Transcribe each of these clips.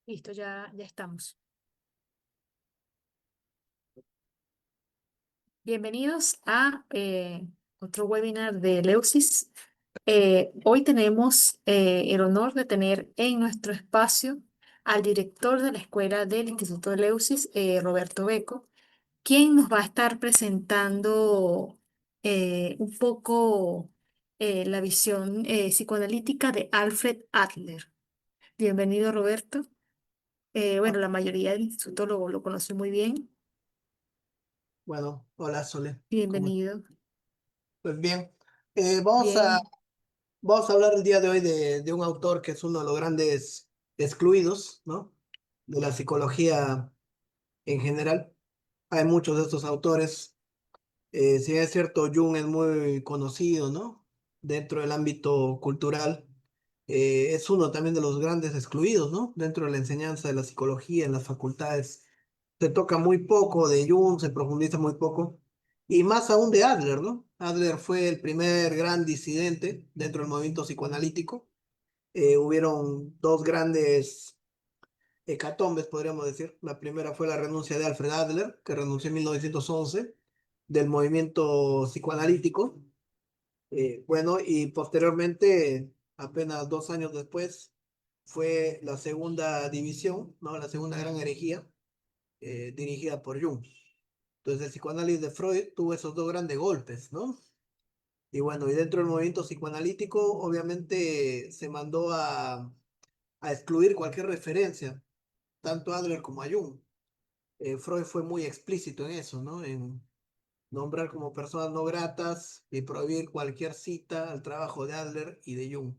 Listo, ya estamos. Bienvenidos a otro webinar de Leusis. Hoy tenemos el honor de tener en nuestro espacio al director de la escuela del Instituto de Leusis, Roberto Beco, quien nos va a estar presentando un poco la visión psicoanalítica de Alfred Adler. Bienvenido, Roberto. Bueno, Ah, la mayoría del instituto lo conoce muy bien. bueno, hola Sole, ¿cómo estás? Bienvenido. Pues bien, eh, vamos a, Bien. vamos a hablar el día de hoy de un autor que es uno de los grandes excluidos, ¿no? De la psicología en general. Hay muchos de estos autores. Si bien es cierto, Jung es muy conocido, ¿no? Dentro del ámbito cultural, es uno también de los grandes excluidos, ¿no? Dentro de la enseñanza de la psicología en las facultades. Se toca muy poco de Jung, se profundiza muy poco, y más aún de Adler, ¿no? Adler fue el primer gran disidente dentro del movimiento psicoanalítico. Hubieron dos grandes hecatombes, podríamos decir. La primera fue la renuncia de Alfred Adler, que renunció en 1911 del movimiento psicoanalítico. Bueno, y posteriormente, apenas 2 años después, fue la segunda división, ¿no? La segunda gran herejía, dirigida por Jung. Entonces el psicoanálisis de Freud tuvo esos dos grandes golpes, ¿no? Y bueno, y dentro del movimiento psicoanalítico, obviamente se mandó a excluir cualquier referencia, tanto a Adler como a Jung. Freud fue muy explícito en eso, ¿no? En nombrar como personas no gratas y prohibir cualquier cita al trabajo de Adler y de Jung.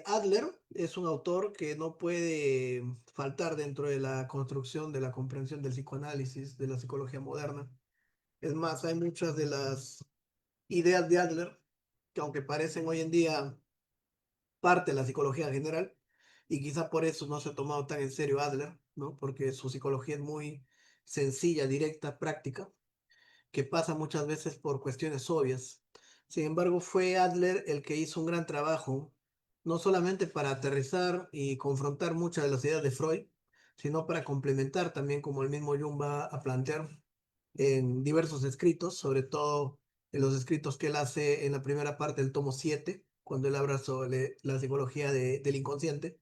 Adler es un autor que no puede faltar dentro de la construcción de la comprensión del psicoanálisis, de la psicología moderna. Es más, hay muchas de las ideas de Adler que aunque parecen hoy en día parte de la psicología general, y quizá por eso no se ha tomado tan en serio Adler, ¿no? Porque su psicología es muy sencilla, directa, práctica, que pasa muchas veces por cuestiones obvias. Sin embargo, fue Adler el que hizo un gran trabajo, no solamente para aterrizar y confrontar muchas de las ideas de Freud, sino para complementar también, como el mismo Jung va a plantear en diversos escritos, sobre todo en los escritos que él hace en la primera parte del tomo 7 cuando él habla sobre la psicología del inconsciente.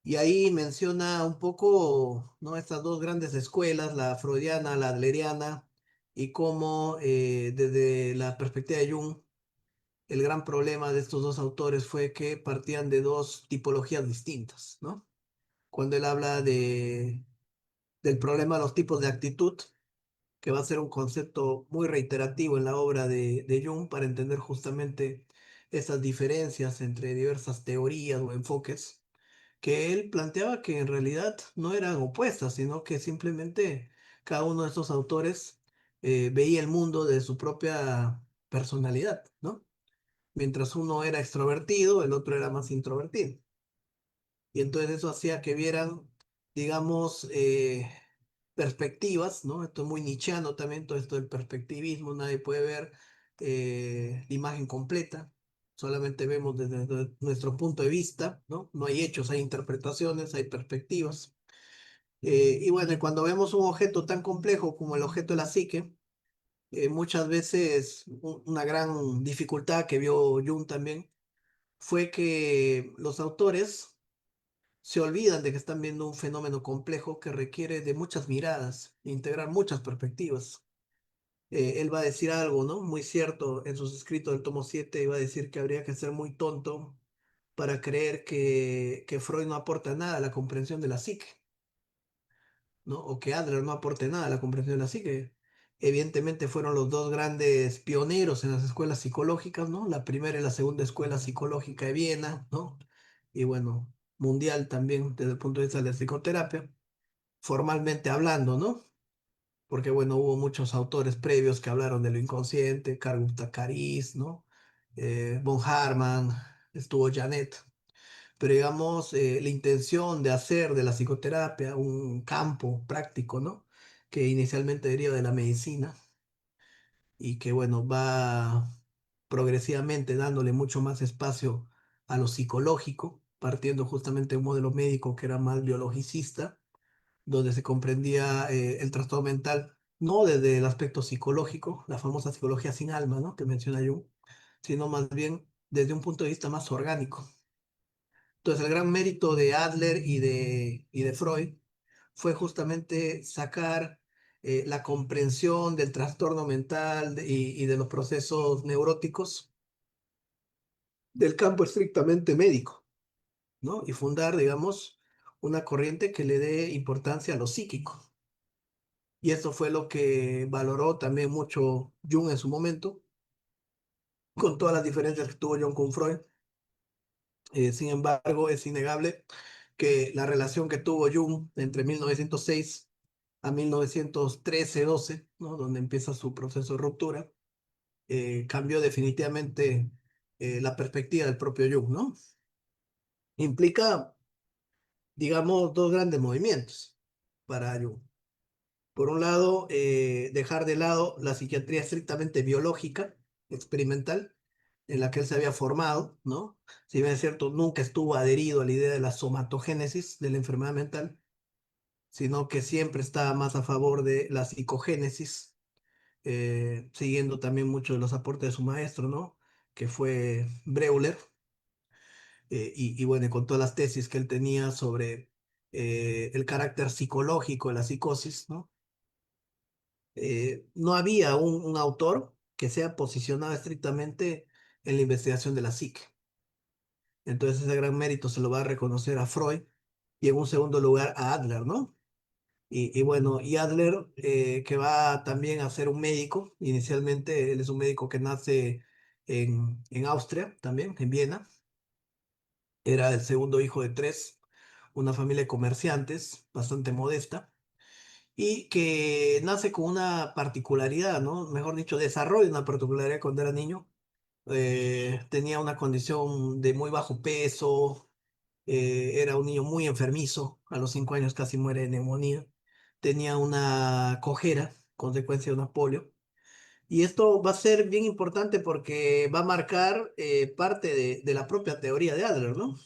Y ahí menciona un poco, ¿no? Estas dos grandes escuelas, la freudiana, la adleriana, y cómo desde la perspectiva de Jung, el gran problema de estos dos autores fue que partían de dos tipologías distintas, ¿no? Cuando él habla del problema de los tipos de actitud, que va a ser un concepto muy reiterativo en la obra de Jung para entender justamente esas diferencias entre diversas teorías o enfoques, que él planteaba que en realidad no eran opuestas, sino que simplemente cada uno de estos autores veía el mundo de su propia personalidad, ¿no? Mientras uno era extrovertido, el otro era más introvertido. Y entonces eso hacía que vieran, digamos, perspectivas, ¿no? Esto es muy nichiano también, todo esto del perspectivismo, nadie puede ver la imagen completa, solamente vemos desde nuestro punto de vista, ¿no? No hay hechos, hay interpretaciones, hay perspectivas. Y bueno, y cuando vemos un objeto tan complejo como el objeto de la psique, muchas veces una gran dificultad que vio Jung también fue que los autores se olvidan de que están viendo un fenómeno complejo que requiere de muchas miradas, integrar muchas perspectivas. Él va a decir algo, ¿no? Muy cierto en sus escritos del tomo 7, iba a decir que habría que ser muy tonto para creer que Freud no aporta nada a la comprensión de la psique, ¿no? O que Adler no aporte nada a la comprensión de la psique. Evidentemente fueron los dos grandes pioneros en las escuelas psicológicas, ¿no? La primera y la segunda escuela psicológica de Viena, ¿no? Y bueno, mundial también desde el punto de vista de la psicoterapia, formalmente hablando, ¿no? Porque bueno, hubo muchos autores previos que hablaron de lo inconsciente, Carl Gustav Caris, ¿no? Von Hartmann, estuvo Janet, pero digamos, la intención de hacer de la psicoterapia un campo práctico, ¿no? Que inicialmente deriva de la medicina y que, bueno, va progresivamente dándole mucho más espacio a lo psicológico partiendo justamente de un modelo médico que era más biologicista, donde se comprendía el trastorno mental no desde el aspecto psicológico, la famosa psicología sin alma, ¿no? Que menciona Jung, sino más bien desde un punto de vista más orgánico. Entonces, el gran mérito de Adler y de Freud fue justamente sacar la comprensión del trastorno mental y de los procesos neuróticos del campo estrictamente médico, ¿no? Y fundar, digamos, una corriente que le dé importancia a lo psíquico. Y eso fue lo que valoró también mucho Jung en su momento, con todas las diferencias que tuvo Jung con Freud. Sin embargo, es innegable que la relación que tuvo Jung entre 1906 a 1913-12, ¿no? Donde empieza su proceso de ruptura, cambió definitivamente la perspectiva del propio Jung, ¿no? Implica, digamos, dos grandes movimientos para Jung. Por un lado, dejar de lado la psiquiatría estrictamente biológica, experimental, en la que él se había formado, ¿no? Si bien es cierto, nunca estuvo adherido a la idea de la somatogénesis de la enfermedad mental, sino que siempre estaba más a favor de la psicogénesis, siguiendo también muchos de los aportes de su maestro, ¿no? Que fue Breuer, y bueno, y con todas las tesis que él tenía sobre el carácter psicológico de la psicosis, ¿no? No había un autor que sea posicionado estrictamente en la investigación de la psique. Entonces ese gran mérito se lo va a reconocer a Freud y en un segundo lugar a Adler, ¿no? Y bueno, y Adler, que va también a ser un médico, inicialmente él es un médico que nace en Austria, también, en Viena, era el segundo hijo de tres, una familia de comerciantes bastante modesta y que nace con una particularidad, ¿no? Mejor dicho, desarrolla una particularidad cuando era niño. Tenía una condición de muy bajo peso, era un niño muy enfermizo, a los 5 años casi muere de neumonía, tenía una cojera, consecuencia de una polio. Y esto va a ser bien importante porque va a marcar parte de la propia teoría de Adler, ¿no?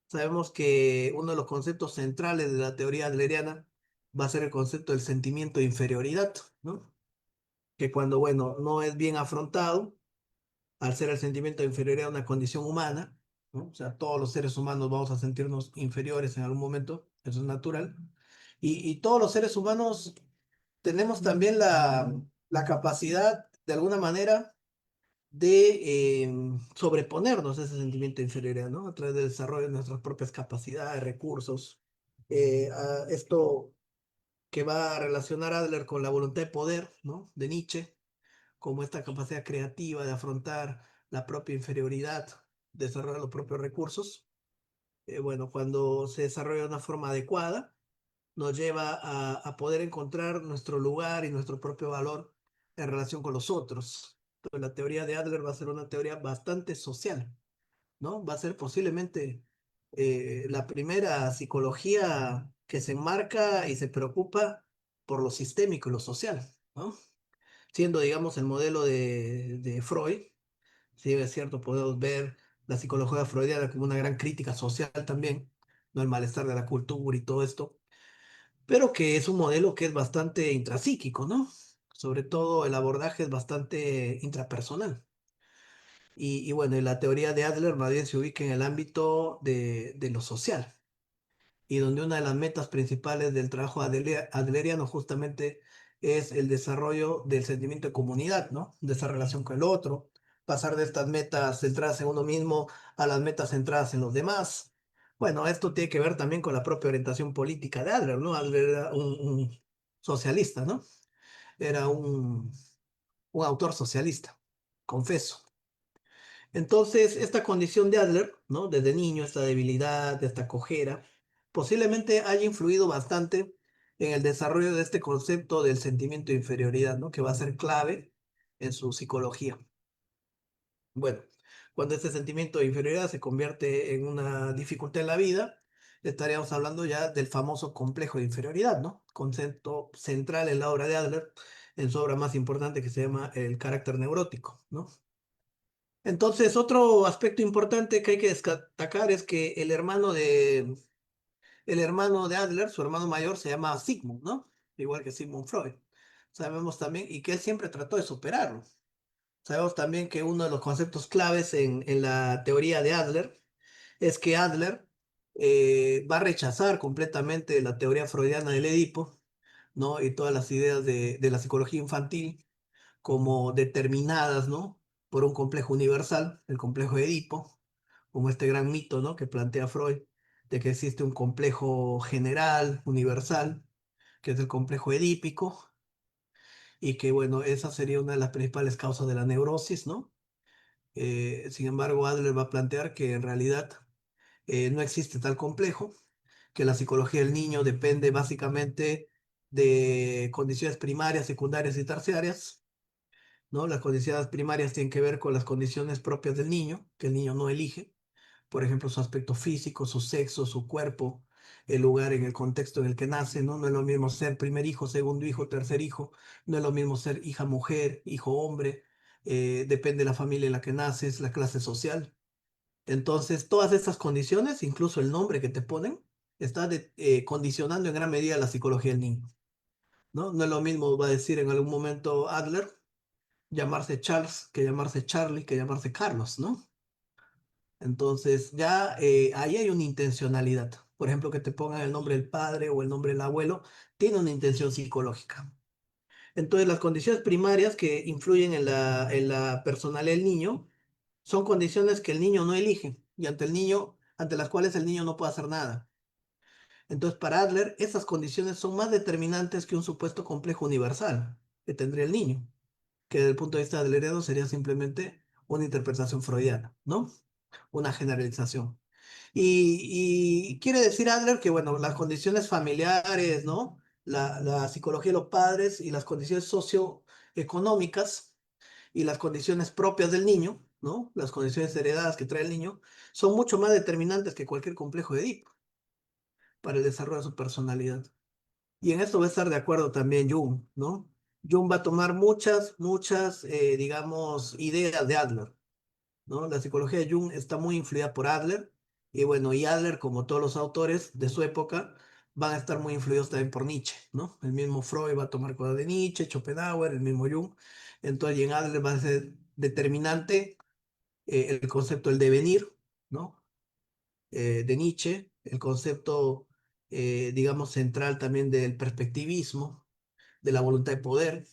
Sabemos que uno de los conceptos centrales de la teoría adleriana va a ser el concepto del sentimiento de inferioridad, ¿no? Que cuando, bueno, no es bien afrontado, al ser el sentimiento de inferioridad una condición humana, ¿no? O sea, todos los seres humanos vamos a sentirnos inferiores en algún momento, eso es natural. Y todos los seres humanos tenemos también la capacidad, de alguna manera, de sobreponernos a ese sentimiento de inferioridad, ¿no? A través del desarrollo de nuestras propias capacidades, recursos. Esto que va a relacionar Adler con la voluntad de poder, ¿no? De Nietzsche, como esta capacidad creativa de afrontar la propia inferioridad, desarrollar los propios recursos. Bueno, cuando se desarrolla de una forma adecuada, nos lleva a poder encontrar nuestro lugar y nuestro propio valor en relación con los otros. Entonces, la teoría de Adler va a ser una teoría bastante social, ¿no? Va a ser posiblemente la primera psicología que se enmarca y se preocupa por lo sistémico y lo social, ¿no? Siendo, digamos, el modelo de Freud, si es cierto, podemos ver la psicología freudiana como una gran crítica social también, ¿no? El malestar de la cultura y todo esto, pero que es un modelo que es bastante intrapsíquico, ¿no? Sobre todo el abordaje es bastante intrapersonal. Y bueno, y la teoría de Adler más bien se ubica en el ámbito de lo social, y donde una de las metas principales del trabajo adleriano justamente es el desarrollo del sentimiento de comunidad, ¿no? De esa relación con el otro, pasar de estas metas centradas en uno mismo a las metas centradas en los demás. Bueno, esto tiene que ver también con la propia orientación política de Adler, ¿no? Adler era un socialista, ¿no? Era un autor socialista, confeso. Entonces, esta condición de Adler, ¿no? Desde niño, esta debilidad, esta cojera, posiblemente haya influido bastante en el desarrollo de este concepto del sentimiento de inferioridad, ¿no? Que va a ser clave en su psicología. Bueno, cuando este sentimiento de inferioridad se convierte en una dificultad en la vida, estaríamos hablando ya del famoso complejo de inferioridad, ¿no? Concepto central en la obra de Adler, en su obra más importante que se llama El carácter neurótico, ¿no? Entonces, otro aspecto importante que hay que destacar es que el hermano de Adler, su hermano mayor, se llama Sigmund, ¿no? Igual que Sigmund Freud. Sabemos también, y que él siempre trató de superarlo. Sabemos también que uno de los conceptos claves en la teoría de Adler es que Adler va a rechazar completamente la teoría freudiana del Edipo, ¿no? Y todas las ideas de la psicología infantil como determinadas, ¿no? Por un complejo universal, el complejo de Edipo, como este gran mito, ¿no? Que plantea Freud, de que existe un complejo general, universal, que es el complejo edípico, y que, bueno, esa sería una de las principales causas de la neurosis, ¿no? Sin embargo, Adler va a plantear que en realidad no existe tal complejo, que la psicología del niño depende básicamente de condiciones primarias, secundarias y terciarias, ¿no? Las condiciones primarias tienen que ver con las condiciones propias del niño, que el niño no elige, por ejemplo, su aspecto físico, su sexo, su cuerpo, el lugar en el contexto en el que nace, ¿no? No es lo mismo ser primer hijo, segundo hijo, tercer hijo, no es lo mismo ser hija mujer, hijo hombre, depende de la familia en la que naces, la clase social. Entonces, todas estas condiciones, incluso el nombre que te ponen, está condicionando en gran medida la psicología del niño, ¿no? No es lo mismo, va a decir en algún momento Adler, llamarse Charles que llamarse Charlie que llamarse Carlos, ¿no? Entonces, ya ahí hay una intencionalidad. Por ejemplo, que te pongan el nombre del padre o el nombre del abuelo, tiene una intención psicológica. Entonces, las condiciones primarias que influyen en la personalidad del niño son condiciones que el niño no elige y ante el niño, ante las cuales el niño no puede hacer nada. Entonces, para Adler, esas condiciones son más determinantes que un supuesto complejo universal que tendría el niño, que desde el punto de vista del heredo sería simplemente una interpretación freudiana, ¿no? Una generalización. Y quiere decir Adler que, bueno, las condiciones familiares, ¿no? La psicología de los padres y las condiciones socioeconómicas y las condiciones propias del niño, ¿no? Las condiciones heredadas que trae el niño, son mucho más determinantes que cualquier complejo de Edipo para el desarrollo de su personalidad. Y en esto va a estar de acuerdo también Jung, ¿no? Jung va a tomar muchas, digamos, ideas de Adler, ¿no? La psicología de Jung está muy influida por Adler, y bueno, y Adler, como todos los autores de su época, van a estar muy influidos también por Nietzsche, ¿no? El mismo Freud va a tomar cosas de Nietzsche, Schopenhauer, el mismo Jung. Entonces, y en Adler va a ser determinante el concepto del devenir, ¿no? De Nietzsche, el concepto, digamos, central también del perspectivismo, de la voluntad de poder.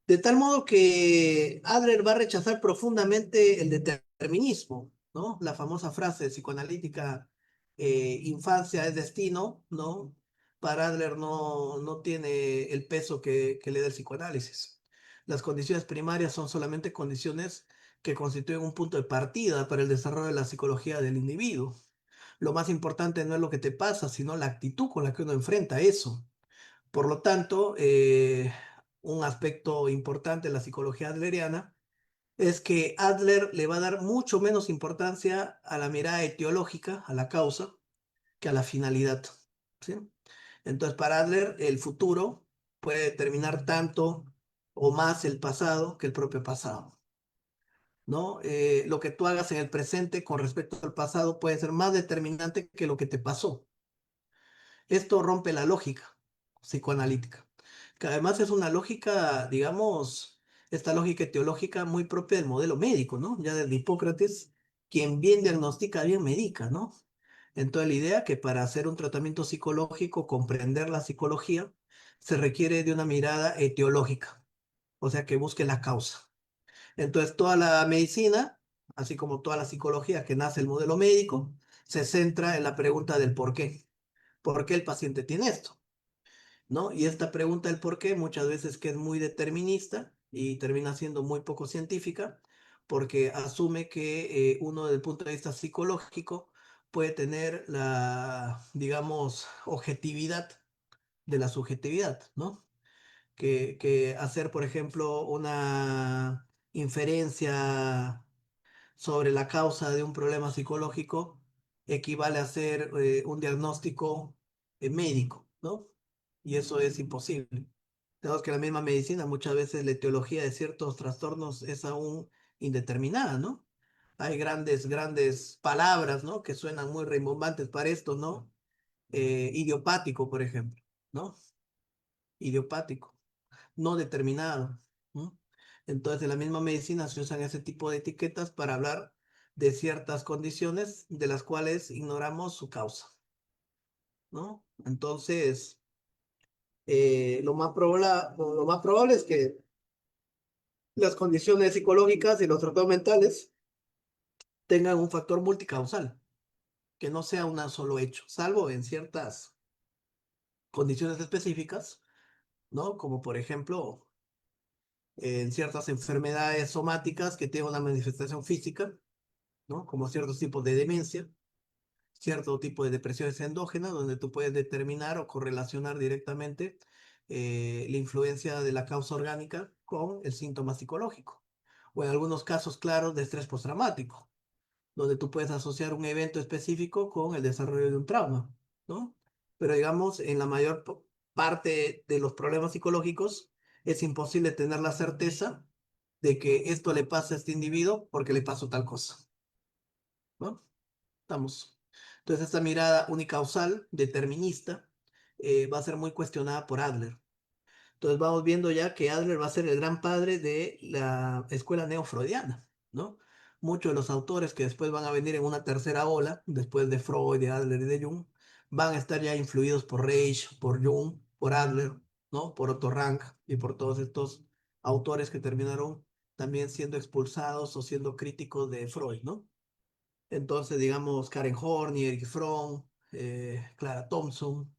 De tal modo que Adler va a rechazar profundamente el determinismo, ¿no? La famosa frase psicoanalítica, infancia es destino, ¿no? Para Adler no tiene el peso que le da el psicoanálisis. Las condiciones primarias son solamente condiciones que constituyen un punto de partida para el desarrollo de la psicología del individuo. Lo más importante no es lo que te pasa, sino la actitud con la que uno enfrenta eso. Por lo tanto, un aspecto importante de la psicología adleriana es que Adler le va a dar mucho menos importancia a la mirada etiológica, a la causa, que a la finalidad, ¿sí? Entonces, para Adler, el futuro puede determinar tanto o más el pasado que el propio pasado, ¿no? Lo que tú hagas en el presente con respecto al pasado puede ser más determinante que lo que te pasó. Esto rompe la lógica psicoanalítica, que además es una lógica, digamos, esta lógica teológica muy propia del modelo médico, ¿no? Ya desde Hipócrates, quien bien diagnostica, bien medica, ¿no? Entonces la idea que para hacer un tratamiento psicológico, comprender la psicología, se requiere de una mirada etiológica, o sea, que busque la causa. Entonces toda la medicina, así como toda la psicología que nace el modelo médico, se centra en la pregunta del por qué. ¿Por qué el paciente tiene esto? ¿No? Y esta pregunta del por qué muchas veces que es muy determinista y termina siendo muy poco científica, porque asume que uno desde el punto de vista psicológico puede tener la, digamos, objetividad de la subjetividad, ¿no? Que hacer, por ejemplo, una inferencia sobre la causa de un problema psicológico equivale a hacer un diagnóstico médico, ¿no? Y eso es imposible. Tenemos que la misma medicina, muchas veces la etiología de ciertos trastornos es aún indeterminada, ¿no? Hay grandes palabras, ¿no? Que suenan muy rimbombantes para esto, ¿no? Idiopático, por ejemplo, ¿no? Idiopático, no determinado, ¿no? Entonces, en la misma medicina se usan ese tipo de etiquetas para hablar de ciertas condiciones de las cuales ignoramos su causa, ¿no? Entonces, lo más probable es que las condiciones psicológicas y los trastornos mentales tengan un factor multicausal, que no sea un solo hecho, salvo en ciertas condiciones específicas, ¿no? Como por ejemplo, en ciertas enfermedades somáticas que tienen una manifestación física, ¿no? Como ciertos tipos de demencia, cierto tipo de depresiones endógenas, donde tú puedes determinar o correlacionar directamente la influencia de la causa orgánica con el síntoma psicológico. O en algunos casos claros de estrés postraumático, donde tú puedes asociar un evento específico con el desarrollo de un trauma, ¿no? Pero digamos, en la mayor parte de los problemas psicológicos es imposible tener la certeza de que esto le pasa a este individuo porque le pasó tal cosa, ¿no? Estamos. Entonces, esta mirada unicausal, determinista, va a ser muy cuestionada por Adler. Entonces, vamos viendo ya que Adler va a ser el gran padre de la escuela neofreudiana, ¿no? Muchos de los autores que después van a venir en una tercera ola, después de Freud, de Adler y de Jung, van a estar ya influidos por Reich, por Jung, por Adler, ¿no? Por Otto Rank y por todos estos autores que terminaron también siendo expulsados o siendo críticos de Freud, ¿no? Entonces, digamos, Karen Horney, Eric Fromm, Clara Thompson,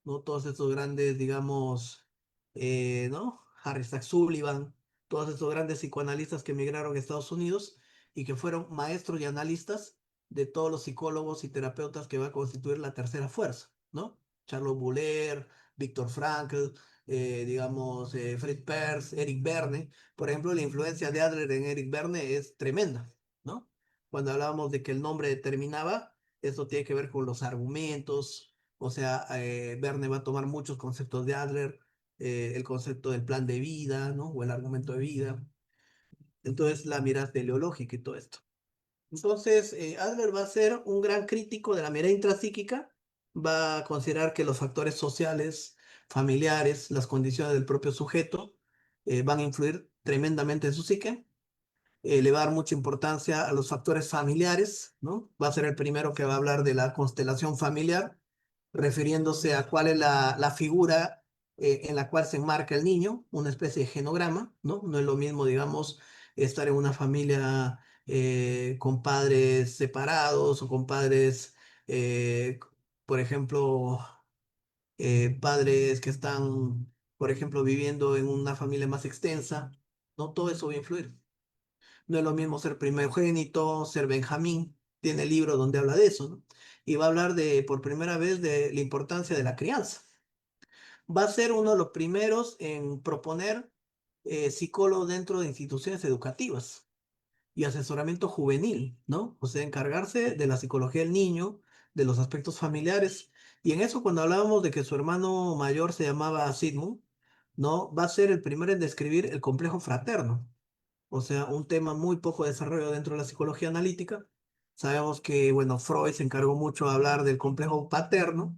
¿no? Todos estos grandes, digamos, ¿no? Harry Stack Sullivan, todos estos grandes psicoanalistas que emigraron a Estados Unidos y que fueron maestros y analistas de todos los psicólogos y terapeutas que va a constituir la tercera fuerza, ¿no? Charles Buller, Viktor Frankl, digamos, Fred Peirce, Eric Berne. Por ejemplo, la influencia de Adler en Eric Berne es tremenda, ¿no? Cuando hablábamos de que el nombre determinaba, eso tiene que ver con los argumentos, o sea, Verne va a tomar muchos conceptos de Adler, el concepto del plan de vida, ¿no? O el argumento de vida. Entonces, la mirada teleológica y todo esto. Entonces, Adler va a ser un gran crítico de la mirada intrapsíquica, va a considerar que los factores sociales, familiares, las condiciones del propio sujeto, van a influir tremendamente en su psique, le va a dar mucha importancia a los factores familiares, ¿no? Va a ser el primero que va a hablar de la constelación familiar, refiriéndose a cuál es la figura en la cual se enmarca el niño, una especie de genograma, ¿no? No es lo mismo, digamos, estar en una familia con padres separados o con padres, por ejemplo, padres que están, por ejemplo, viviendo en una familia más extensa, ¿no? Todo eso va a influir. No es lo mismo ser primogénito, ser Benjamín. Tiene libros donde habla de eso, ¿no? Y va a hablar de, por primera vez, de la importancia de la crianza. Va a ser uno de los primeros en proponer psicólogos dentro de instituciones educativas y asesoramiento juvenil, ¿no? O sea, encargarse de la psicología del niño, de los aspectos familiares. Y en eso, cuando hablábamos de que su hermano mayor se llamaba Sigmund, ¿no? Va a ser el primero en describir el complejo fraterno, o sea, un tema muy poco desarrollado dentro de la psicología analítica. Sabemos que, bueno, Freud se encargó mucho de hablar del complejo paterno,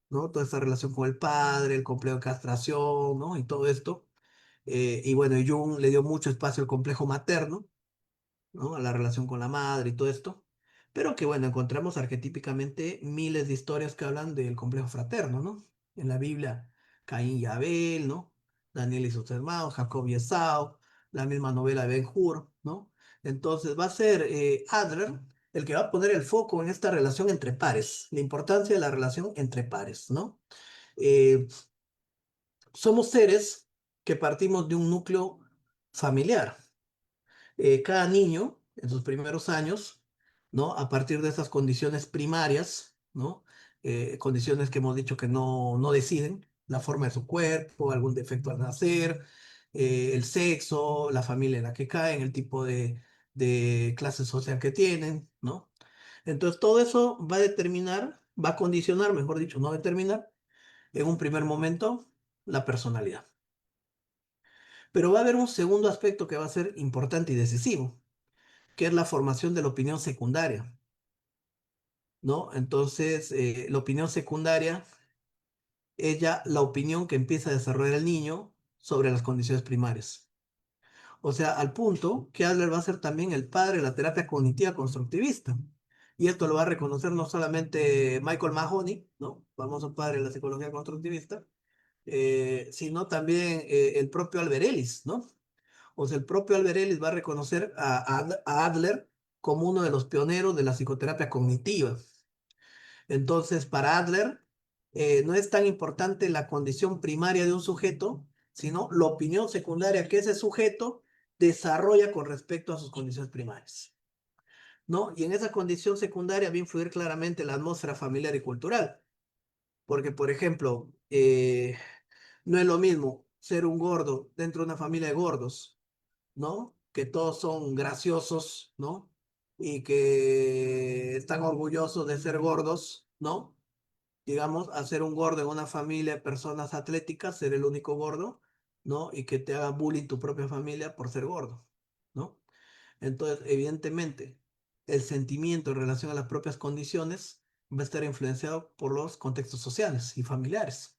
¿no? Toda esta relación con el padre, el complejo de castración, ¿no? Y todo esto. Y bueno, Jung le dio mucho espacio al complejo materno, ¿no? A la relación con la madre y todo esto, pero que bueno, encontramos arquetípicamente miles de historias que hablan del complejo fraterno, ¿no? En la Biblia, Caín y Abel, ¿no? Daniel y sus hermanos, Jacob y Esau, la misma novela de Ben-Hur, ¿no? Entonces va a ser Adler el que va a poner el foco en esta relación entre pares, la importancia de la relación entre pares, ¿no? Eh, Somos seres que partimos de un núcleo familiar, cada niño en sus primeros años, ¿no? A partir de esas condiciones primarias, ¿no? Condiciones que hemos dicho que no deciden, la forma de su cuerpo, algún defecto al nacer, el sexo, la familia en la que caen, el tipo de clase social que tienen, ¿no? Entonces todo eso va a determinar, va a condicionar, mejor dicho, no determinar, en un primer momento, la personalidad. Pero va a haber un segundo aspecto que va a ser importante y decisivo, que es la formación de la opinión secundaria, ¿no? Entonces, la opinión secundaria es ya la opinión que empieza a desarrollar el niño sobre las condiciones primarias. O sea, al punto que Adler va a ser también el padre de la terapia cognitiva constructivista. Y esto lo va a reconocer no solamente Michael Mahoney, ¿no? Famoso padre de la psicología constructivista, sino también el propio Albert Ellis, ¿no? O sea, el propio Albert Ellis va a reconocer a Adler como uno de los pioneros de la psicoterapia cognitiva. Entonces, para Adler, no es tan importante la condición primaria de un sujeto, sino la opinión secundaria que ese sujeto desarrolla con respecto a sus condiciones primarias, ¿no? Y en esa condición secundaria va a influir claramente la atmósfera familiar y cultural, porque, por ejemplo, no es lo mismo ser un gordo dentro de una familia de gordos, ¿no? Que todos son graciosos, ¿no? Y que están orgullosos de ser gordos, ¿no? Digamos, hacer un gordo en una familia de personas atléticas, ser el único gordo, ¿no? Y que te haga bullying tu propia familia por ser gordo, ¿no? Entonces, evidentemente, el sentimiento en relación a las propias condiciones va a estar influenciado por los contextos sociales y familiares,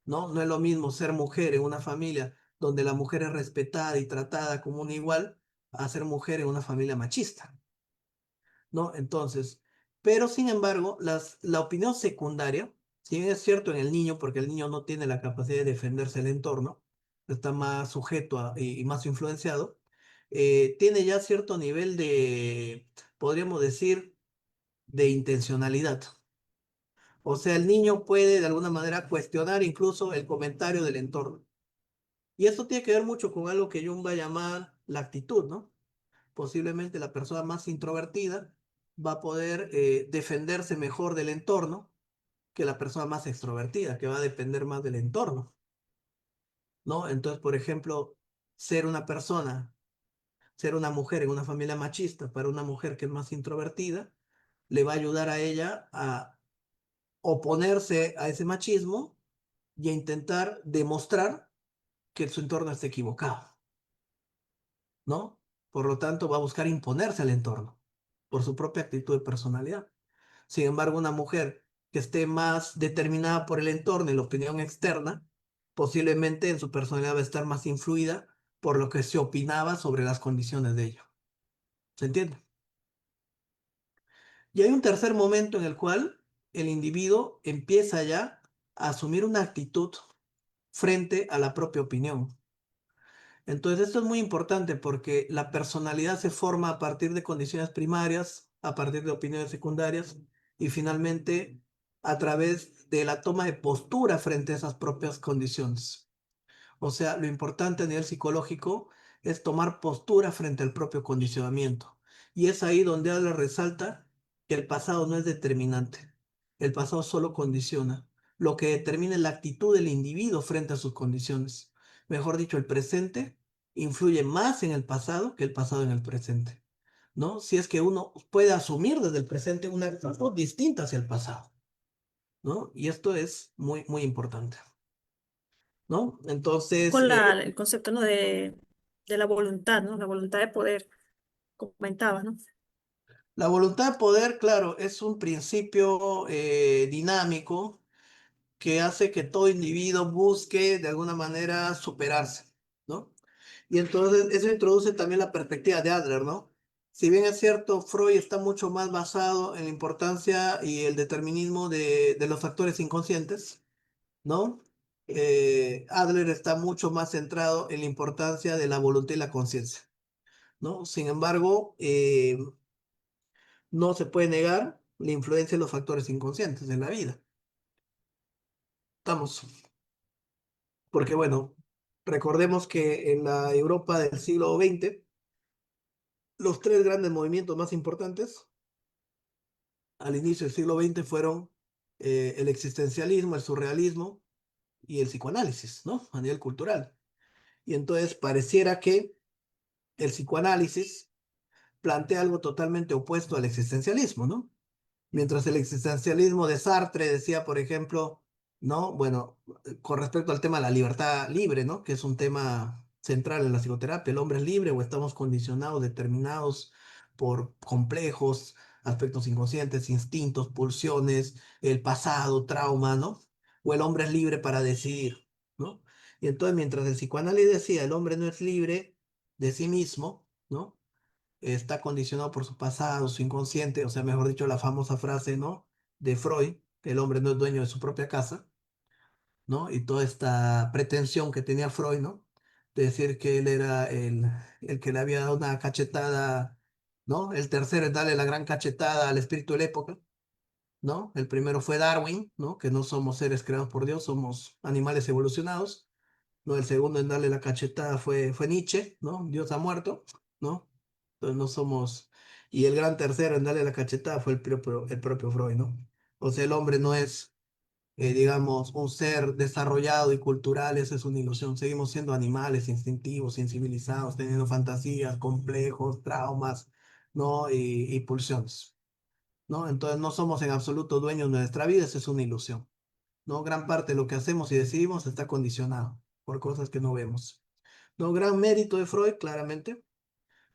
¿no? No es lo mismo ser mujer en una familia donde la mujer es respetada y tratada como una igual a ser mujer en una familia machista, ¿no? Entonces, pero sin embargo, la opinión secundaria, si bien es cierto en el niño, porque el niño no tiene la capacidad de defenderse del entorno, está más sujeto y más influenciado, tiene ya cierto nivel de, podríamos decir, de intencionalidad. O sea, el niño puede de alguna manera cuestionar incluso el comentario del entorno. Y esto tiene que ver mucho con algo que Jung va a llamar la actitud, ¿no? Posiblemente la persona más introvertida va a poder defenderse mejor del entorno que la persona más extrovertida, que va a depender más del entorno, ¿no? Entonces, por ejemplo, ser una persona, ser una mujer en una familia machista para una mujer que es más introvertida, le va a ayudar a ella a oponerse a ese machismo y a intentar demostrar que su entorno está equivocado, ¿no? Por lo tanto, va a buscar imponerse al entorno por su propia actitud de personalidad. Sin embargo, una mujer que esté más determinada por el entorno y la opinión externa, posiblemente en su personalidad va a estar más influida por lo que se opinaba sobre las condiciones de ello. ¿Se entiende? Y hay un tercer momento en el cual el individuo empieza ya a asumir una actitud frente a la propia opinión. Entonces, esto es muy importante porque la personalidad se forma a partir de condiciones primarias, a partir de opiniones secundarias y finalmente a través de la toma de postura frente a esas propias condiciones. O sea, lo importante a nivel psicológico es tomar postura frente al propio condicionamiento. Y es ahí donde Adler resalta que el pasado no es determinante. El pasado solo condiciona. Lo que determina es la actitud del individuo frente a sus condiciones. Mejor dicho, el presente influye más en el pasado que el pasado en el presente, ¿no? Si es que uno puede asumir desde el presente una actitud distinta hacia el pasado, ¿no? Y esto es muy, muy importante, ¿no? Entonces, Con el concepto, ¿no? De la voluntad, ¿no? La voluntad de poder, comentabas, ¿no? la voluntad de poder, claro, es un principio dinámico que hace que todo individuo busque de alguna manera superarse, ¿no? Y entonces eso introduce también la perspectiva de Adler, ¿no? Si bien es cierto, Freud está mucho más basado en la importancia y el determinismo de los factores inconscientes, ¿no? Adler está mucho más centrado en la importancia de la voluntad y la conciencia, ¿no? Sin embargo, no se puede negar la influencia de los factores inconscientes en la vida. Estamos, porque bueno, recordemos que en la Europa del siglo XX, los tres grandes movimientos más importantes al inicio del siglo XX fueron el existencialismo, el surrealismo y el psicoanálisis, ¿no? A nivel cultural. Y entonces pareciera que el psicoanálisis plantea algo totalmente opuesto al existencialismo, ¿no? Mientras el existencialismo de Sartre decía, por ejemplo, ¿no? Bueno, con respecto al tema de la libertad libre, ¿no? Que es un tema central en la psicoterapia. ¿El hombre es libre o estamos condicionados, determinados por complejos, aspectos inconscientes, instintos, pulsiones, el pasado, trauma, ¿no? O el hombre es libre para decidir, ¿no? Y entonces, mientras el psicoanálisis decía, el hombre no es libre de sí mismo, ¿no? Está condicionado por su pasado, su inconsciente, o sea, mejor dicho, la famosa frase, ¿no? De Freud, que el hombre no es dueño de su propia casa, ¿no? Y toda esta pretensión que tenía Freud, ¿no? De decir que él era el que le había dado una cachetada, ¿no? El tercero es darle la gran cachetada al espíritu de la época, ¿no? El primero fue Darwin, ¿no? Que no somos seres creados por Dios, somos animales evolucionados, ¿no? El segundo en darle la cachetada fue Nietzsche, ¿no? Dios ha muerto, ¿no? Entonces no somos... Y el gran tercero en darle la cachetada fue el propio Freud, ¿no? O sea, el hombre no es digamos, un ser desarrollado y cultural, eso es una ilusión. Seguimos siendo animales instintivos, sensibilizados, teniendo fantasías, complejos, traumas, ¿no? Y pulsiones, ¿no? Entonces no somos en absoluto dueños de nuestra vida, eso es una ilusión, ¿no? Gran parte de lo que hacemos y decidimos está condicionado por cosas que no vemos, ¿no? Gran mérito de Freud, claramente,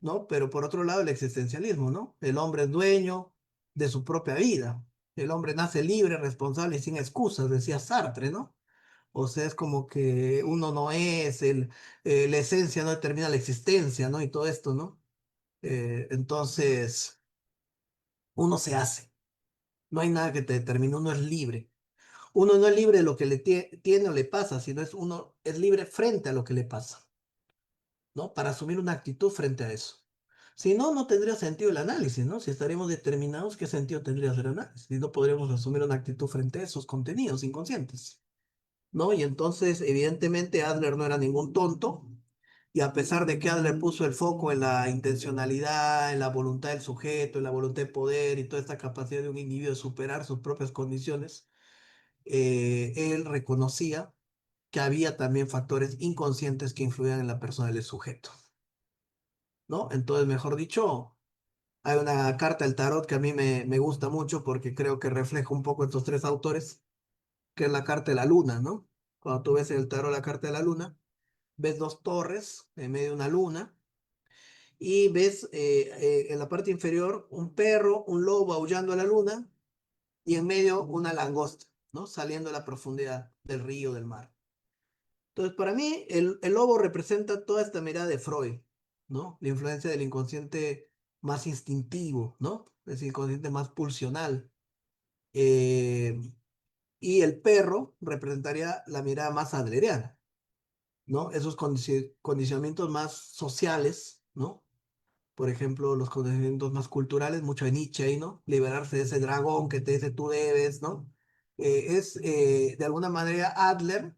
¿no? Pero por otro lado, el existencialismo, ¿no? El hombre es dueño de su propia vida. El hombre nace libre, responsable y sin excusas, decía Sartre, ¿no? O sea, es como que uno no es, la esencia no determina la existencia, ¿no? Y todo esto, ¿no? Entonces, uno se hace. No hay nada que te determine, uno es libre. Uno no es libre de lo que le tiene o le pasa, sino es uno es libre frente a lo que le pasa, ¿no? Para asumir una actitud frente a eso. Si no, no tendría sentido el análisis, ¿no? Si estaríamos determinados, ¿qué sentido tendría hacer análisis? Si no podríamos asumir una actitud frente a esos contenidos inconscientes, ¿no? Y entonces, evidentemente, Adler no era ningún tonto, y a pesar de que Adler puso el foco en la intencionalidad, en la voluntad del sujeto, en la voluntad de poder y toda esta capacidad de un individuo de superar sus propias condiciones, él reconocía que había también factores inconscientes que influían en la persona del sujeto, ¿no? Entonces, mejor dicho, hay una carta del tarot que a mí me gusta mucho porque creo que refleja un poco estos tres autores, que es la carta de la luna, ¿no? Cuando tú ves en el tarot la carta de la luna, ves dos torres en medio de una luna y ves en la parte inferior un perro, un lobo aullando a la luna y en medio una langosta, ¿no? Saliendo a la profundidad del río, del mar. Entonces, para mí, el lobo representa toda esta mirada de Freud, ¿no? La influencia del inconsciente más instintivo, ¿no? Es inconsciente más pulsional. Eh, y el perro representaría la mirada más adleriana, ¿no? Esos condicionamientos más sociales, ¿no? Por ejemplo, los condicionamientos más culturales, mucho de Nietzsche ahí, ¿no? Liberarse de ese dragón que te dice tú debes, ¿no? De alguna manera Adler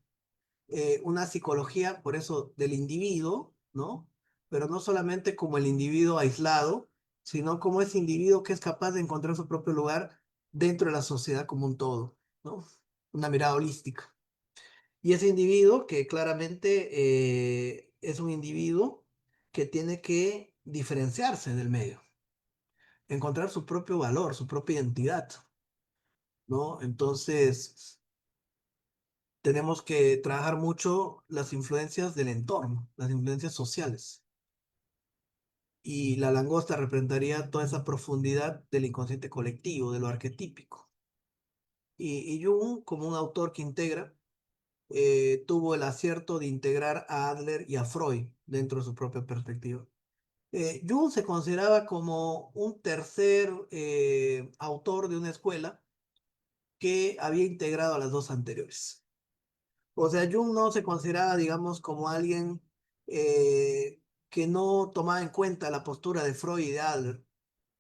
una psicología, por eso, del individuo, ¿no? Pero no solamente como el individuo aislado, sino como ese individuo que es capaz de encontrar su propio lugar dentro de la sociedad como un todo, ¿no? Una mirada holística. Y ese individuo que claramente es un individuo que tiene que diferenciarse del medio, encontrar su propio valor, su propia identidad, ¿no? Entonces, tenemos que trabajar mucho las influencias del entorno, las influencias sociales. Y la langosta representaría toda esa profundidad del inconsciente colectivo, de lo arquetípico. Y Jung, como un autor que integra, tuvo el acierto de integrar a Adler y a Freud dentro de su propia perspectiva. Jung se consideraba como un tercer autor de una escuela que había integrado a las dos anteriores. O sea, Jung no se consideraba, digamos, como alguien que no tomaba en cuenta la postura de Freud y de Adler,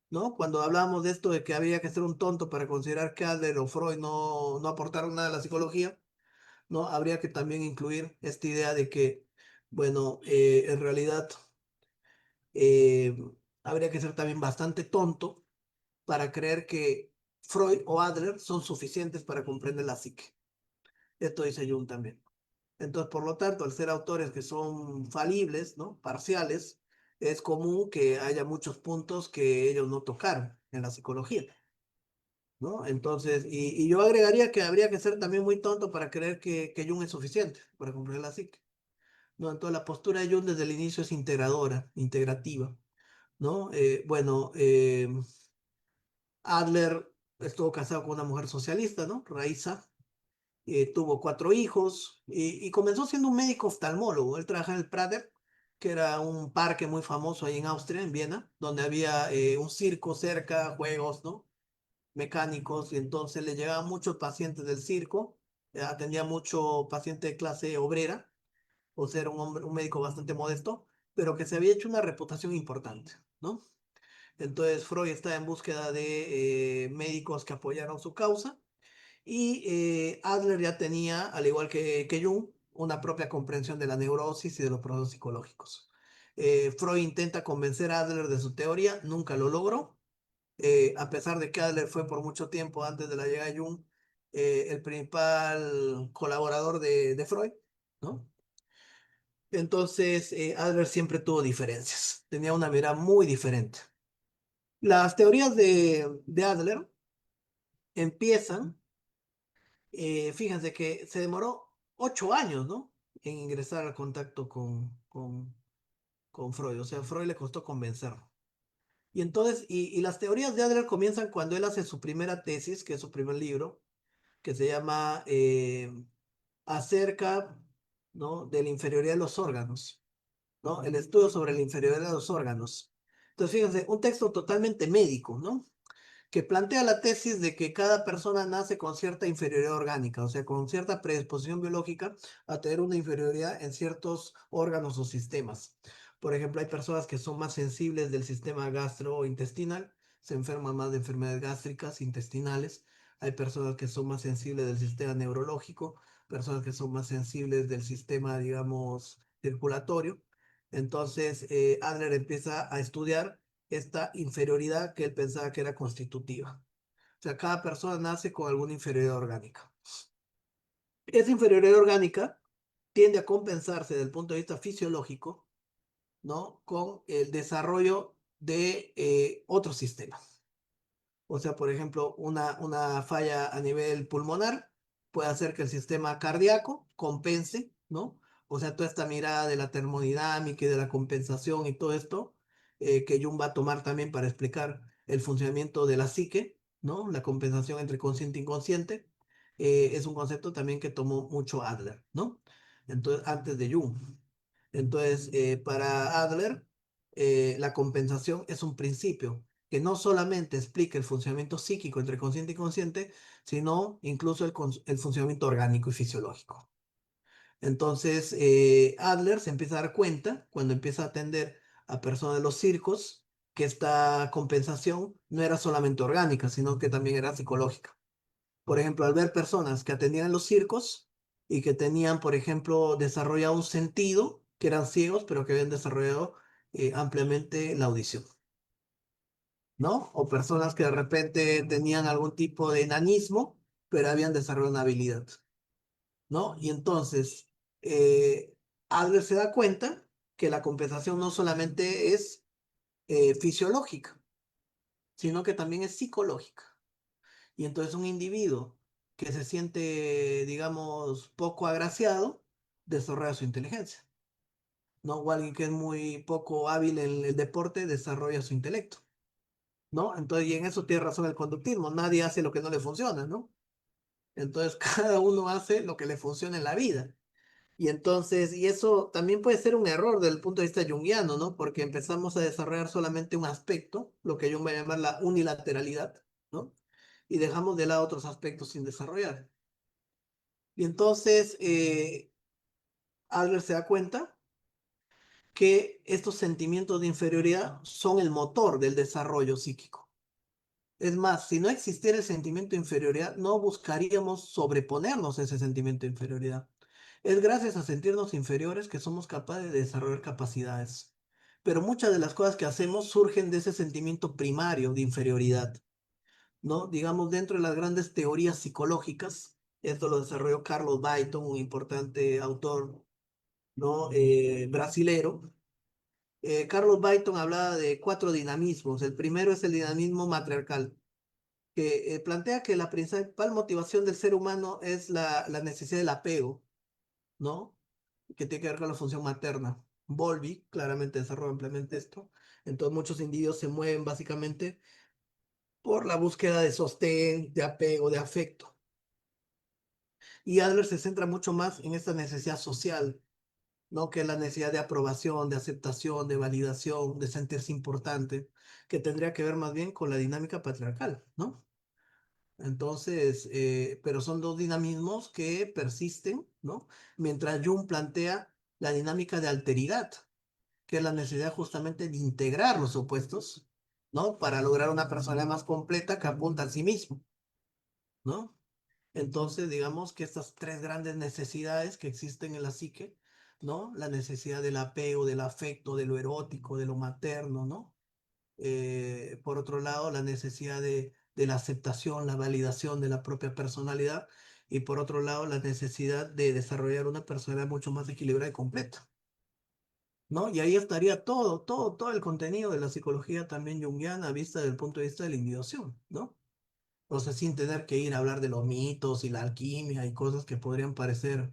¿no? Cuando hablamos de esto de que había que ser un tonto para considerar que Adler o Freud no aportaron nada a la psicología, ¿no? Habría que también incluir esta idea de que, bueno, en realidad eh, habría que ser también bastante tonto para creer que Freud o Adler son suficientes para comprender la psique. Esto dice Jung también. Entonces, por lo tanto, al ser autores que son falibles, ¿no? Parciales, es común que haya muchos puntos que ellos no tocaron en la psicología, ¿no? Entonces, y yo agregaría que habría que ser también muy tonto para creer que Jung es suficiente para comprender la psique, ¿no? Entonces la postura de Jung desde el inicio es integradora, integrativa, ¿no? Adler estuvo casado con una mujer socialista, ¿no? Raíza, tuvo 4 hijos y comenzó siendo un médico oftalmólogo. Él trabajaba en el Prater, que era un parque muy famoso ahí en Austria, en Viena, donde había un circo cerca, juegos, ¿no? Mecánicos, y entonces le llegaban muchos pacientes del circo, atendía mucho paciente de clase obrera, o sea, era un hombre, un médico bastante modesto, pero que se había hecho una reputación importante, ¿no? Entonces Freud está en búsqueda de médicos que apoyaran su causa y Adler ya tenía, al igual que Jung, una propia comprensión de la neurosis y de los procesos psicológicos. Freud intenta convencer a Adler de su teoría, nunca lo logró, a pesar de que Adler fue por mucho tiempo antes de la llegada de Jung el principal colaborador de Freud, ¿no? Entonces, Adler siempre tuvo diferencias, tenía una mirada muy diferente. Las teorías de Adler empiezan, fíjense que se demoró 8 años, ¿no? En ingresar al contacto con Freud, o sea, Freud le costó convencerlo. Y entonces, y las teorías de Adler comienzan cuando él hace su primera tesis, que es su primer libro, que se llama Acerca, ¿no? de la inferioridad de los órganos, ¿no? El estudio sobre la inferioridad de los órganos. Entonces, fíjense, un texto totalmente médico, ¿no? Que plantea la tesis de que cada persona nace con cierta inferioridad orgánica, o sea, con cierta predisposición biológica a tener una inferioridad en ciertos órganos o sistemas. Por ejemplo, hay personas que son más sensibles del sistema gastrointestinal, se enferman más de enfermedades gástricas, intestinales. Hay personas que son más sensibles del sistema neurológico, personas que son más sensibles del sistema, digamos, circulatorio. Entonces, Adler empieza a estudiar esta inferioridad que él pensaba que era constitutiva. O sea, cada persona nace con alguna inferioridad orgánica. Esa inferioridad orgánica tiende a compensarse desde el punto de vista fisiológico, ¿no? Con el desarrollo de otros sistemas. O sea, por ejemplo, una falla a nivel pulmonar puede hacer que el sistema cardíaco compense, ¿no? O sea, toda esta mirada de la termodinámica y de la compensación y todo esto, que Jung va a tomar también para explicar el funcionamiento de la psique, ¿no? La compensación entre consciente e inconsciente, es un concepto también que tomó mucho Adler, ¿no? Entonces, antes de Jung. Entonces, para Adler, la compensación es un principio que no solamente explica el funcionamiento psíquico entre consciente y consciente, sino incluso el funcionamiento orgánico y fisiológico. Entonces, Adler se empieza a dar cuenta, cuando empieza a atender a personas de los circos, que esta compensación no era solamente orgánica, sino que también era psicológica. Por ejemplo, al ver personas que atendían en los circos y que tenían, por ejemplo, desarrollado un sentido, que eran ciegos, pero que habían desarrollado ampliamente la audición, ¿no? O personas que de repente tenían algún tipo de enanismo, pero habían desarrollado una habilidad, ¿no? Y entonces, eh, Adler se da cuenta que la compensación no solamente es fisiológica, sino que también es psicológica. Y entonces un individuo que se siente, digamos, poco agraciado, desarrolla su inteligencia, ¿no? O alguien que es muy poco hábil en el deporte, desarrolla su intelecto, ¿no? Entonces, y en eso tiene razón el conductismo, nadie hace lo que no le funciona, ¿no? Entonces, cada uno hace lo que le funciona en la vida. Y entonces, y eso también puede ser un error desde el punto de vista junguiano, ¿no? Porque empezamos a desarrollar solamente un aspecto, lo que Jung va a llamar la unilateralidad, ¿no? Y dejamos de lado otros aspectos sin desarrollar. Y entonces, Adler se da cuenta que estos sentimientos de inferioridad son el motor del desarrollo psíquico. Es más, si no existiera el sentimiento de inferioridad, no buscaríamos sobreponernos a ese sentimiento de inferioridad. Es gracias a sentirnos inferiores que somos capaces de desarrollar capacidades. Pero muchas de las cosas que hacemos surgen de ese sentimiento primario de inferioridad, ¿no? Digamos, dentro de las grandes teorías psicológicas, esto lo desarrolló Carlos Bayton, un importante autor, ¿no? Brasilero. Carlos Bayton hablaba de 4 dinamismos. El primero es el dinamismo matriarcal, que plantea que la principal motivación del ser humano es la necesidad del apego, ¿no? que tiene que ver con la función materna. Bowlby claramente desarrolla ampliamente esto. Entonces muchos individuos se mueven básicamente por la búsqueda de sostén, de apego, de afecto. Y Adler se centra mucho más en esta necesidad social, ¿no? Que es la necesidad de aprobación, de aceptación, de validación, de sentirse importante, que tendría que ver más bien con la dinámica patriarcal, ¿no? Entonces, pero son dos dinamismos que persisten, ¿no? Mientras Jung plantea la dinámica de alteridad, que es la necesidad justamente de integrar los opuestos, ¿no? Para lograr una personalidad más completa que apunta a sí mismo, ¿no? Entonces, digamos que estas tres grandes necesidades que existen en la psique, ¿no? La necesidad del apego, del afecto, de lo erótico, de lo materno, ¿no? Por otro lado, la necesidad de la aceptación, la validación de la propia personalidad. Y por otro lado, la necesidad de desarrollar una personalidad mucho más equilibrada y completa, ¿no? Y ahí estaría todo el contenido de la psicología también junguiana vista desde el punto de vista de la individuación, ¿no? O sea, sin tener que ir a hablar de los mitos y la alquimia y cosas que podrían parecer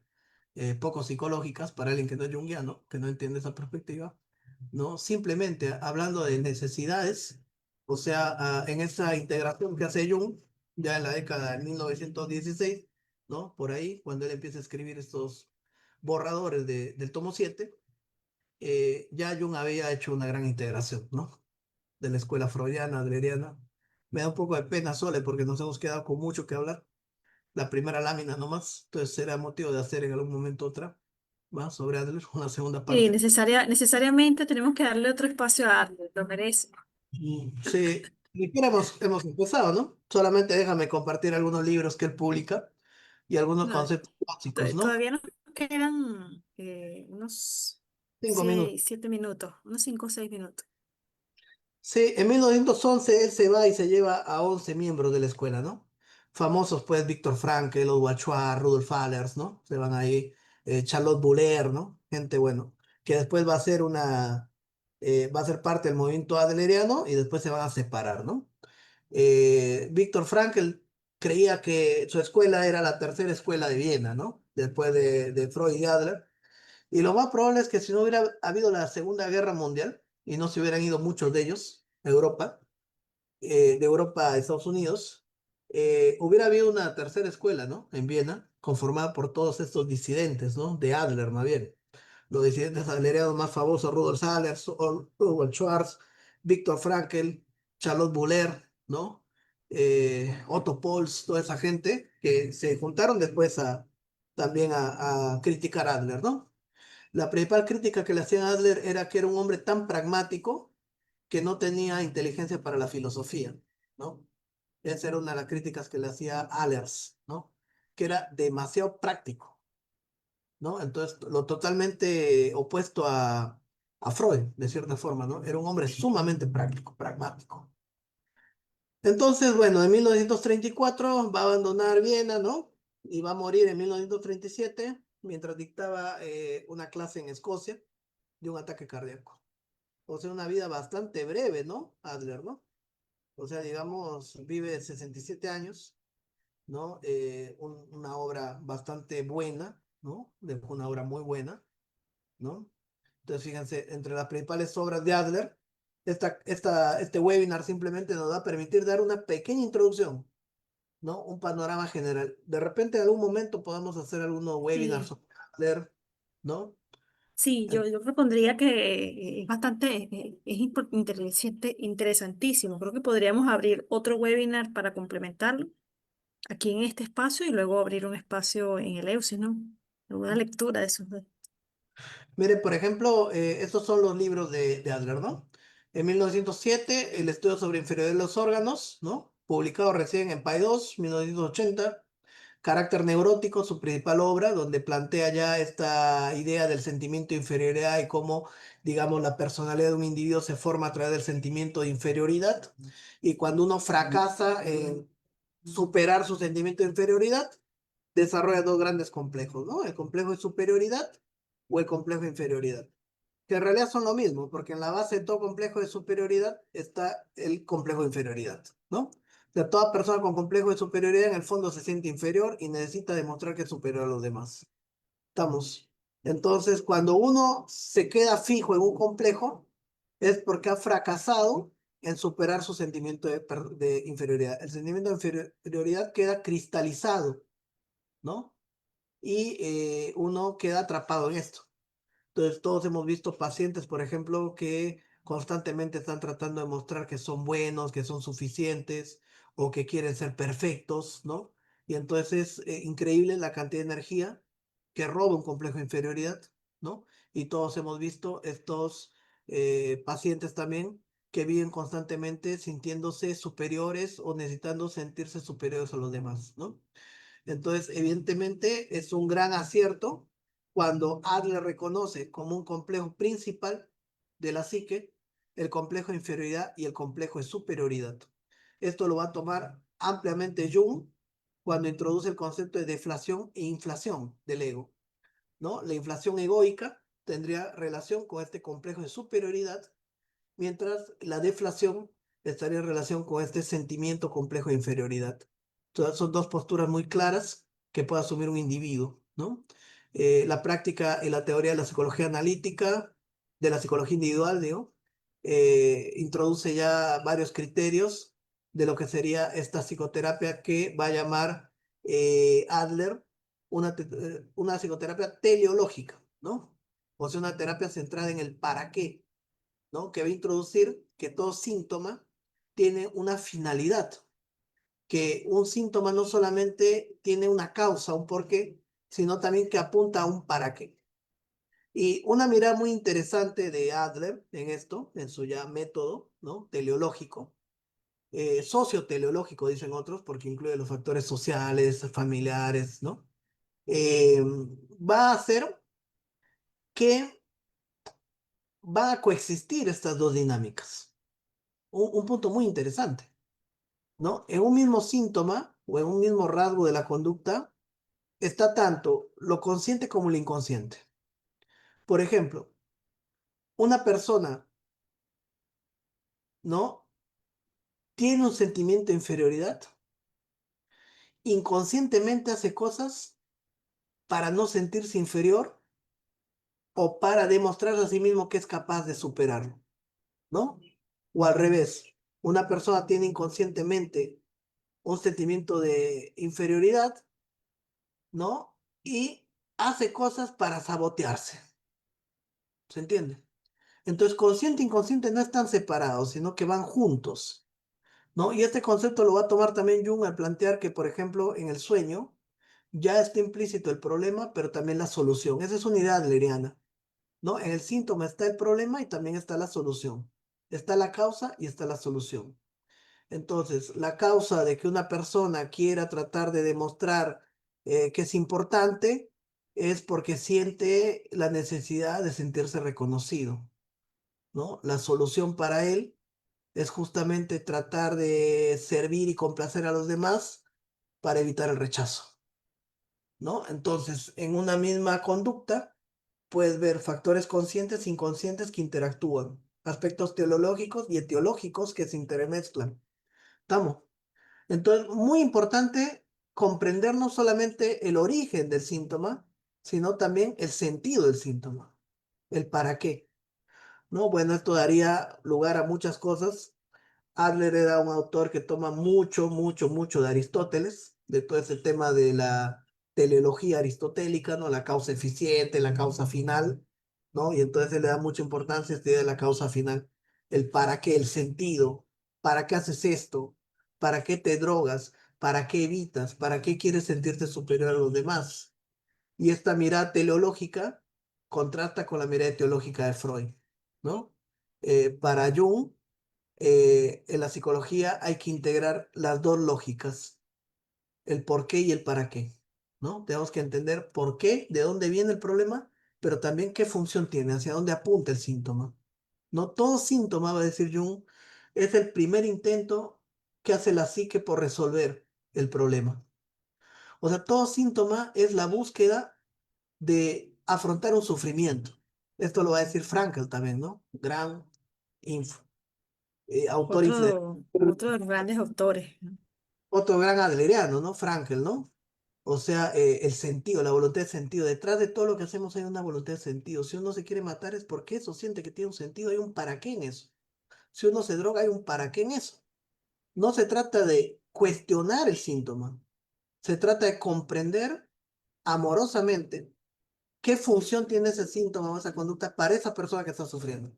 poco psicológicas para alguien que no es junguiano, que no entiende esa perspectiva, ¿no? Simplemente hablando de necesidades, o sea, en esa integración que hace Jung, ya en la década de 1916, ¿no? Por ahí, cuando él empieza a escribir estos borradores del tomo 7, ya Jung había hecho una gran integración, ¿no? De la escuela freudiana, adleriana. Me da un poco de pena, Sole, porque nos hemos quedado con mucho que hablar. La primera lámina nomás, entonces será motivo de hacer en algún momento otra, más sobre Adler, una segunda Sí, parte. necesariamente tenemos que darle otro espacio a Arthur, lo merece. Sí, ni siquiera hemos empezado, ¿no? Solamente déjame compartir algunos libros que él publica y algunos No, conceptos básicos, ¿no? todavía nos quedan unos 5 minutos. 7 minutos, unos 5 o 6 minutos. Sí, en 1911 él se va y se lleva a 11 miembros de la escuela, ¿no? Famosos, pues, Víctor Frankl, Edward Schwartz, Rudolf Allers, ¿no? Se van ahí, Charlotte Buller, ¿no? Gente, bueno, que después va a ser parte del movimiento adleriano y después se van a separar, ¿no? Víctor Frankl creía que su escuela era la tercera escuela de Viena, ¿no? Después de Freud y Adler. Y lo más probable es que si no hubiera habido la Segunda Guerra Mundial y no se hubieran ido muchos de ellos a Europa, de Europa a Estados Unidos, hubiera habido una tercera escuela, ¿no? En Viena, conformada por todos estos disidentes, ¿no? De Adler, más bien. Los disidentes adlerianos más famosos, Rudolf Allers, Hugo Schwartz, Viktor Frankl, Charlotte Buller, ¿no? Otto Pohls, toda esa gente que se juntaron después también a criticar a Adler, ¿no? La principal crítica que le hacían a Adler era que era un hombre tan pragmático que no tenía inteligencia para la filosofía, ¿no? Esa era una de las críticas que le hacía Allers, ¿no? Que era demasiado práctico, ¿no? Entonces, lo totalmente opuesto a Freud, de cierta forma, ¿no? Era un hombre sumamente práctico, pragmático. Entonces, bueno, en 1934 va a abandonar Viena, ¿no? Y va a morir en 1937 mientras dictaba una clase en Escocia de un ataque cardíaco. O sea, una vida bastante breve, ¿no? Adler, ¿no? O sea, digamos, vive 67 años, ¿no? Una obra bastante buena, ¿no? Una obra muy buena, ¿no? Entonces, fíjense, entre las principales obras de Adler, este webinar simplemente nos va a permitir dar una pequeña introducción, ¿no? Un panorama general. De repente, en algún momento podamos hacer algunos webinars Sí, sobre Adler, ¿no? sí, yo propondría que es bastante, interesantísimo. Creo que podríamos abrir otro webinar para complementarlo aquí en este espacio y luego abrir un espacio en el EUSI, ¿no? Alguna lectura de esos dos. Mire, por ejemplo, estos son los libros de Adler, ¿no? En 1907, el estudio sobre inferioridad de los órganos, ¿no? Publicado recién en PAI 2, 1980. Carácter neurótico, su principal obra, donde plantea ya esta idea del sentimiento de inferioridad y cómo, digamos, la personalidad de un individuo se forma a través del sentimiento de inferioridad. Y cuando uno fracasa en superar su sentimiento de inferioridad, desarrolla dos grandes complejos, ¿no? El complejo de superioridad o el complejo de inferioridad, que en realidad son lo mismo, porque en la base de todo complejo de superioridad está el complejo de inferioridad, ¿no? O sea, toda persona con complejo de superioridad en el fondo se siente inferior y necesita demostrar que es superior a los demás. Estamos. Entonces, cuando uno se queda fijo en un complejo, es porque ha fracasado en superar su sentimiento de inferioridad. El sentimiento de inferioridad queda cristalizado, ¿no? Y uno queda atrapado en esto. Entonces, todos hemos visto pacientes, por ejemplo, que constantemente están tratando de mostrar que son buenos, que son suficientes o que quieren ser perfectos, ¿no? Y entonces es increíble la cantidad de energía que roba un complejo de inferioridad, ¿no? Y todos hemos visto estos pacientes también que viven constantemente sintiéndose superiores o necesitando sentirse superiores a los demás, ¿no? Entonces, evidentemente, es un gran acierto cuando Adler reconoce como un complejo principal de la psique el complejo de inferioridad y el complejo de superioridad. Esto lo va a tomar ampliamente Jung cuando introduce el concepto de deflación e inflación del ego, ¿no? La inflación egoica tendría relación con este complejo de superioridad, mientras la deflación estaría en relación con este sentimiento complejo de inferioridad. Entonces, son dos posturas muy claras que puede asumir un individuo, ¿no? La práctica y la teoría de la psicología analítica, de la psicología individual, digo, introduce ya varios criterios de lo que sería esta psicoterapia que va a llamar Adler una psicoterapia teleológica, ¿no? O sea, una terapia centrada en el para qué, ¿no? Que va a introducir que todo síntoma tiene una finalidad, que un síntoma no solamente tiene una causa, un porqué, sino también que apunta a un para qué. Y una mirada muy interesante de Adler en esto, en su ya método, ¿no? Teleológico, socioteleológico, dicen otros, porque incluye los factores sociales, familiares, ¿no? Va a hacer que van a coexistir estas dos dinámicas. Un punto muy interesante. ¿No? En un mismo síntoma o en un mismo rasgo de la conducta está tanto lo consciente como lo inconsciente. Por ejemplo, una persona, ¿no? Tiene un sentimiento de inferioridad, inconscientemente hace cosas para no sentirse inferior o para demostrar a sí mismo que es capaz de superarlo, ¿no? O al revés, una persona tiene inconscientemente un sentimiento de inferioridad, ¿no? Y hace cosas para sabotearse, ¿se entiende? Entonces, consciente e inconsciente no están separados, sino que van juntos, ¿no? Y este concepto lo va a tomar también Jung al plantear que, por ejemplo, en el sueño ya está implícito el problema, pero también la solución. Esa es una idea adleriana, ¿no? En el síntoma está el problema y también está la solución. Está la causa y está la solución. Entonces, la causa de que una persona quiera tratar de demostrar que es importante es porque siente la necesidad de sentirse reconocido, ¿no? La solución para él es justamente tratar de servir y complacer a los demás para evitar el rechazo, ¿no? Entonces, en una misma conducta puedes ver factores conscientes e inconscientes que interactúan, aspectos teológicos y etiológicos que se intermezclan. ¿Estamos? Entonces, muy importante comprender no solamente el origen del síntoma, sino también el sentido del síntoma, el para qué, ¿no? Bueno, esto daría lugar a muchas cosas. Adler era un autor que toma mucho, mucho, mucho de Aristóteles, de todo ese tema de la teleología aristotélica, ¿no? La causa eficiente, la causa final, ¿no? Y entonces él le da mucha importancia a esta idea de la causa final, el para qué, el sentido, para qué haces esto, para qué te drogas, para qué evitas, para qué quieres sentirte superior a los demás. Y esta mirada teleológica contrasta con la mirada teológica de Freud, ¿no? Para Jung, en la psicología hay que integrar las dos lógicas, el por qué y el para qué, ¿no? Tenemos que entender por qué, de dónde viene el problema, pero también qué función tiene, hacia dónde apunta el síntoma. No todo síntoma, va a decir Jung, es el primer intento que hace la psique por resolver el problema. O sea, todo síntoma es la búsqueda de afrontar un sufrimiento. Esto lo va a decir Frankl también, ¿no? Gran inf- autor influyente. Otro de los grandes autores, ¿no? Otro gran adleriano, ¿no? Frankel, ¿no? O sea, el sentido, la voluntad de sentido. Detrás de todo lo que hacemos hay una voluntad de sentido. Si uno se quiere matar es porque eso siente que tiene un sentido, hay un para qué en eso. Si uno se droga, hay un para qué en eso. No se trata de cuestionar el síntoma, se trata de comprender amorosamente qué función tiene ese síntoma o esa conducta para esa persona que está sufriendo,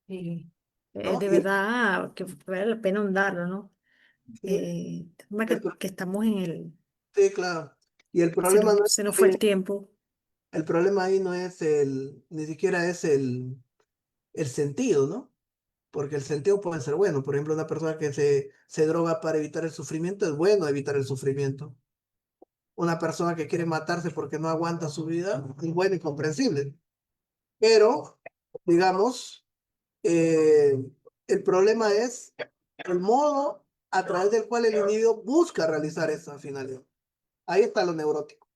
Y, ¿no? de verdad que vale la pena ahondarlo, ¿no? Y Tema el pro- que estamos en el, sí, claro. Y el se problema nos, no es se nos fue el tiempo. el problema ahí no es ni siquiera es el sentido, ¿no? Porque el sentido puede ser bueno. Por ejemplo, una persona que se droga para evitar el sufrimiento es bueno evitar el sufrimiento. Una persona que quiere matarse porque no aguanta su vida es bueno y comprensible. Pero, digamos, eh, el problema es el modo a través del cual el individuo busca realizar esa finalidad. Ahí está lo neurótico,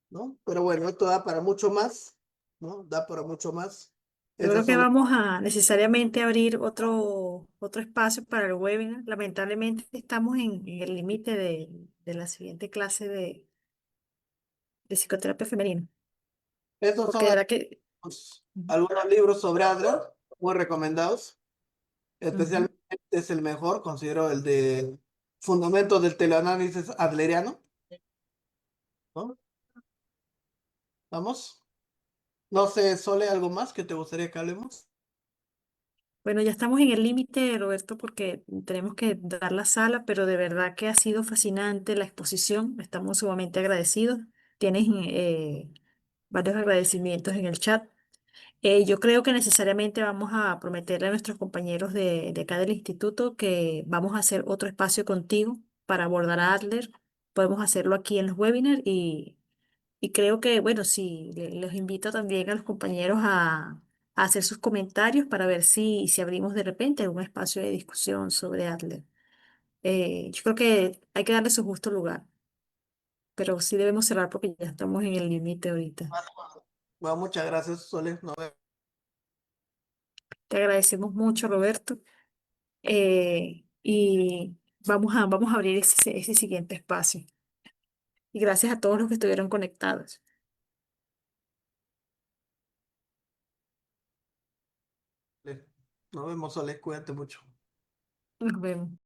¿no? Pero bueno, esto da para mucho más, ¿no? Da para mucho más. Yo creo Esas que son vamos a necesariamente abrir otro espacio para el webinar. Lamentablemente estamos en el límite de la siguiente clase de psicoterapia femenina, esos porque son de verdad que algunos libros sobre Adler muy recomendados. ujú. Especialmente es el mejor, considero el de Fundamentos del Teleanálisis Adleriano, ¿no? Vamos. No sé, Sole, ¿algo más que te gustaría que hablemos? Bueno, ya estamos en el límite, Roberto, porque tenemos que dar la sala, pero de verdad que ha sido fascinante la exposición. Estamos sumamente agradecidos. Tienes varios agradecimientos en el chat. Yo creo que necesariamente vamos a prometerle a nuestros compañeros de acá del instituto que vamos a hacer otro espacio contigo para abordar a Adler. Podemos hacerlo aquí en los webinars y creo que, bueno, sí, los invito también a los compañeros a hacer sus comentarios para ver si abrimos de repente algún espacio de discusión sobre Adler. Yo creo que hay que darle su justo lugar, pero sí debemos cerrar porque ya estamos en el límite ahorita. Bueno, muchas gracias, Sole. Nos vemos. Te agradecemos mucho, Roberto. Y vamos a abrir ese siguiente espacio. Y gracias a todos los que estuvieron conectados. Nos vemos, Sole. Cuídate mucho. Nos vemos.